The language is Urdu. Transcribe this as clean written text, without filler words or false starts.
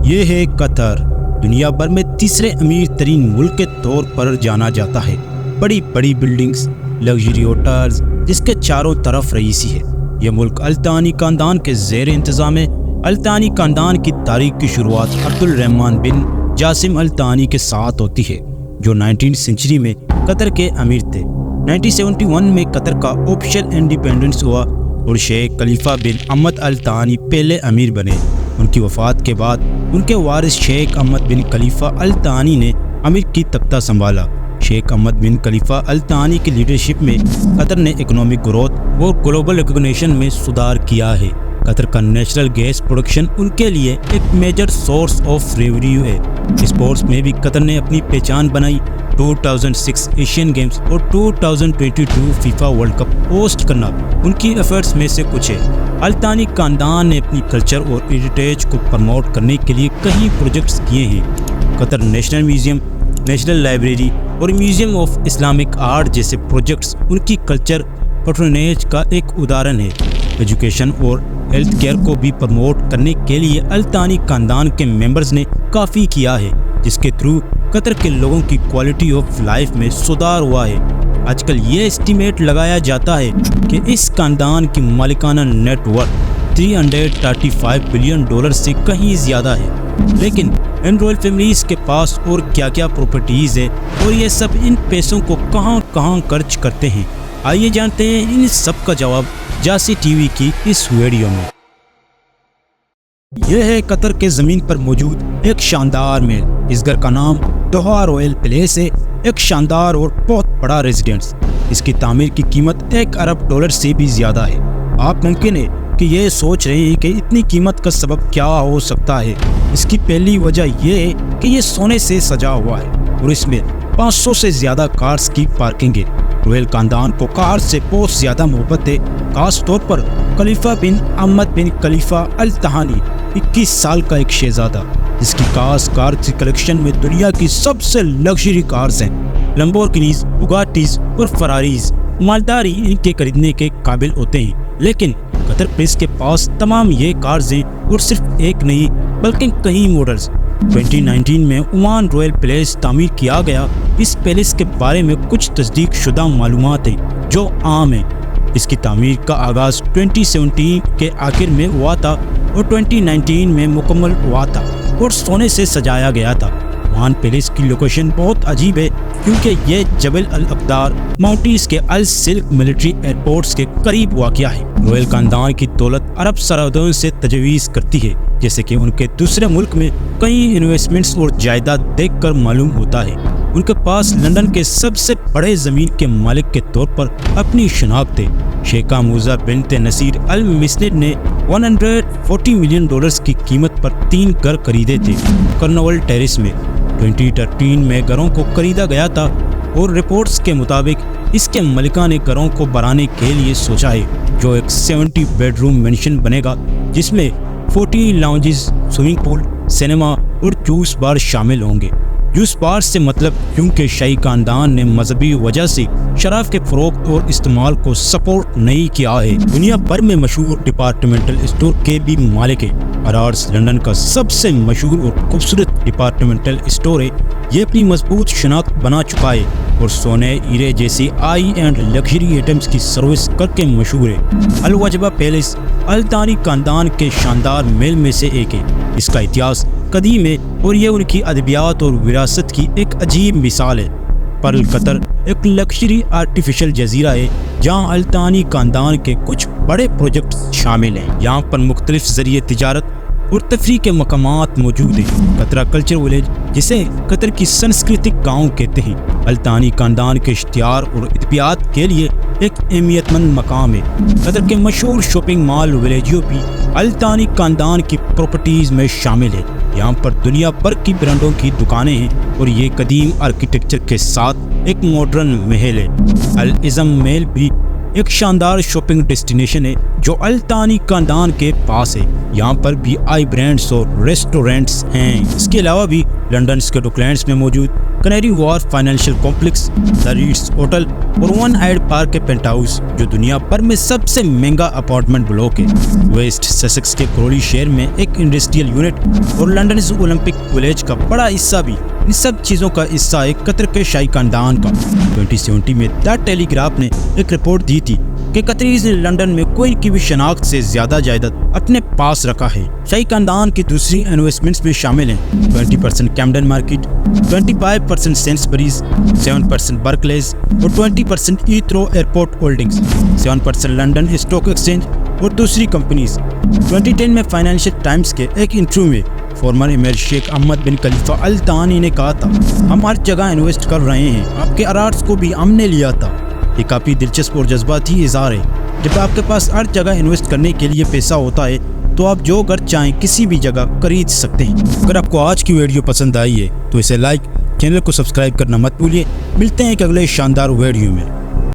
یہ ہے قطر، دنیا بھر میں تیسرے امیر ترین ملک کے طور پر جانا جاتا ہے۔ بڑی بڑی بلڈنگز، لگژری ہوٹلز، جس کے چاروں طرف رئیسی ہے۔ یہ ملک الثانی خاندان کے زیر انتظام ہے۔ الثانی خاندان کی تاریخ کی شروعات عبد الرحمن بن جاسم الثانی کے ساتھ ہوتی ہے، جو 19 سنچری میں قطر کے امیر تھے۔ 1971 میں قطر کا آفیشیل انڈیپینڈنس ہوا اور شیخ خلیفہ بن احمد الثانی پہلے امیر بنے۔ ان کی وفات کے بعد ان کے وارث شیخ احمد بن خلیفہ الثانی نے امیر کی تختہ سنبھالا۔ شیخ احمد بن خلیفہ الثانی کی لیڈرشپ میں قطر نے اکنامک گروتھ اور گلوبل ریکگنیشن میں سدھار کیا ہے۔ قطر کا نیچرل گیس پروڈکشن ان کے لیے ایک میجر سورس آف ریونیو ہے۔ اسپورٹس میں بھی قطر نے اپنی پہچان بنائی۔ 2006 ایشین گیمز اور 2022 فیفا ورلڈ کپ ہوسٹ کرنا ان کی ایفرٹس میں سے کچھ ہے۔ الثانی خاندان نے اپنی کلچر اور ہیریٹیج کو پروموٹ کرنے کے لیے کئی پروجیکٹس کیے ہیں۔ قطر نیشنل میوزیم، نیشنل لائبریری اور میوزیم آف اسلامک آرٹ جیسے پروجیکٹس ان کی کلچر پیٹرونیج کا ایک ادھارن ہے۔ ایجوکیشن اور ہیلتھ کیئر کو بھی پروموٹ کرنے کے لیے الثانی خاندان کے ممبرز نے کافی کیا ہے، جس کے تھرو قطر کے لوگوں کی کوالٹی آف لائف میں سدھار ہوا ہے۔ آج کل یہ اسٹیمیٹ لگایا جاتا ہے کہ اس خاندان کی مالکانہ نیٹ ورتھ $335 بلین سے کہیں زیادہ ہے۔ لیکن ان رائل فیملیز کے پاس اور کیا کیا پراپرٹیز ہے اور یہ سب ان پیسوں کو کہاں کہاں خرچ کرتے ہیں؟ آئیے جانتے ہیں ان سب کا جواب جاسی ٹی وی کی اس ویڈیو میں۔ یہ ہے قطر کے زمین پر موجود ایک شاندار محل۔ اس گھر کا نام دوحہ رائل پیلیس ہے، ایک شاندار اور بہت بڑا ریزیڈنس۔ اس کی تعمیر کی قیمت $1 ارب سے بھی زیادہ ہے۔ آپ ممکن ہے کہ یہ سوچ رہے ہیں کہ اتنی قیمت کا سبب کیا ہو سکتا ہے۔ اس کی پہلی وجہ یہ ہے کہ یہ سونے سے سجا ہوا ہے اور اس میں 500 سے زیادہ کارز کی پارکنگ ہے۔ رائل خاندان کو کار سے بہت زیادہ محبت ہے، خاص طور پر خلیفہ بن احمد بن خلیفہ الثانی، 21 سال کا ایک شہزادہ، جس کی کار کی کلیکشن میں دنیا کی سب سے لگژری کارز ہیں۔ لمبورگینیز، بگاٹیز اور فراریز مالداری ان کے خریدنے کے قابل ہوتے ہیں، لیکن قطر پریس کے پاس تمام یہ کارز ہیں اور صرف ایک نہیں بلکہ کئی ماڈلز۔ 2019 میں عمان رائل پیلیس تعمیر کیا گیا۔ اس پیلیس کے بارے میں کچھ تصدیق شدہ معلومات ہیں جو عام ہیں۔ اس کی تعمیر کا آغاز 2017 کے آخر میں ہوا تھا اور 2019 میں مکمل ہوا تھا اور سونے سے سجایا گیا تھا۔ عمان پیلیس کی لوکیشن بہت عجیب ہے کیونکہ یہ جبل الاقدار ماؤنٹینز کے السلک ملٹری ایئرپورٹس کے قریب واقع ہے۔ رائل خاندان کی دولت عرب سرحدوں سے تجویز کرتی ہے، جیسے کہ ان کے دوسرے ملک میں کئی انویسٹمنٹس اور جائیداد دیکھ کر معلوم ہوتا ہے۔ ان کے پاس لندن کے سب سے بڑے زمین کے مالک کے طور پر اپنی شناخت ہے۔ شیخہ موزہ بنت نصیر المسند نے $140 ملین کی قیمت پر 3 گھر خریدے تھے کرنول ٹیرس میں۔ 2013 میں گھروں کو خریدا گیا تھا اور رپورٹس کے مطابق اس کے مالکان نے گھروں کو بڑھانے کے لیے سوچا ہے، جو ایک 70 بیڈ روم مینشن بنے گا جس میں 40 لاؤنجز، سوئمنگ پول، سینما اور جوس بار شامل ہوں گے۔ جوس بار سے مطلب کیونکہ شاہی خاندان نے مذہبی وجہ سے شراب کے فروخت اور استعمال کو سپورٹ نہیں کیا ہے۔ دنیا بھر میں مشہور ڈپارٹمنٹل اسٹور کے بھی مالک ہیں۔ ہارروڈز لندن کا سب سے مشہور اور خوبصورت ڈپارٹمنٹل اسٹور ہے۔ یہ اپنی مضبوط شناخت بنا چکا ہے اور سونے، ہیرے جیسی ہائی اینڈ لگژری آئٹمس کی سروس کر کے مشہور ہے۔ الوجبہ پیلیس الثانی خاندان کے شاندار محل میں سے ایک ہے۔ اس کا اتہاس قدیم ہے اور یہ ان کی ادبیات اور وراثت کی ایک عجیب مثال ہے۔ پرل قطر ایک لگژری آرٹیفیشل جزیرہ ہے جہاں الثانی خاندان کے کچھ بڑے پروجیکٹس شامل ہیں۔ یہاں پر مختلف ذریعے تجارت اور تفریح کے مقامات موجود ہیں۔ قطرہ کلچر ولیج، جسے قطر کی سنسکرتک گاؤں کہتے ہیں، الثانی خاندان کے اشتہار اور ادبیات کے لیے ایک اہمیت مند مقام ہے۔ قطر کے مشہور شاپنگ مال ولیجیو بھی الثانی خاندان کی پراپرٹیز میں شامل ہے۔ یہاں پر دنیا بھر کی برانڈوں کی دکانیں ہیں اور یہ قدیم آرکیٹیکچر کے ساتھ ایک ماڈرن محل ہے۔ العظم محل بھی ایک شاندار شاپنگ ڈیسٹینیشن ہے جو التانی خاندان کے پاس ہے۔ یہاں پر بھی آئی برانڈز اور ریسٹورینٹس ہیں۔ اس کے علاوہ بھی لنڈن اسکاٹ میں موجود Canary Wharf financial complex, the Ritz hotel اور ون ہائیڈ پارک کے پینٹ ہاؤس جو دنیا بھر میں سب سے مہنگا اپارٹمنٹ بلاک ہے۔ ویسٹ سسیکس کے کرولی شہر میں ایک انڈسٹریل یونٹ اور لنڈن اولمپک ولیج کا بڑا حصہ بھی ان سب چیزوں کا حصہ ہے قطر کے شاہی خاندان کا۔ 2017 میں دی ٹیلی گراف نے ایک رپورٹ دی تھی کہ قطریز نے لنڈن میں کوئی کی بھی شناخت سے زیادہ جائیداد اپنے پاس رکھا ہے۔ شاہی خاندان کی دوسری انویسٹمنٹس میں شامل ہیں 20% کیمڈن مارکیٹ، 25% سینسبریز، 7% برکلیز اور 20% Heathrow airport holdings, 7% London stock exchange اور دوسری کمپنیز۔ 2010 میں فائنینشیل ٹائمز کے ایک انٹرویو میں فارمر امیر شیخ احمد بن خلیفہ ال ثانی نے کہا تھا، ہم ہر جگہ انویسٹ کر رہے ہیں، آپ کے آرٹس کو بھی ہم نے لیا تھا۔ یہ کافی دلچسپ اور جذباتی اظہار ہے۔ جب آپ کے پاس ہر جگہ انویسٹ کرنے کے لیے پیسہ ہوتا ہے تو آپ جو گھر چاہیں کسی بھی جگہ خرید سکتے ہیں۔ اگر آپ کو آج کی ویڈیو پسند آئی ہے تو اسے لائک، چینل کو سبسکرائب کرنا مت بھولیے۔ ملتے ہیں ایک اگلے شاندار ویڈیو میں۔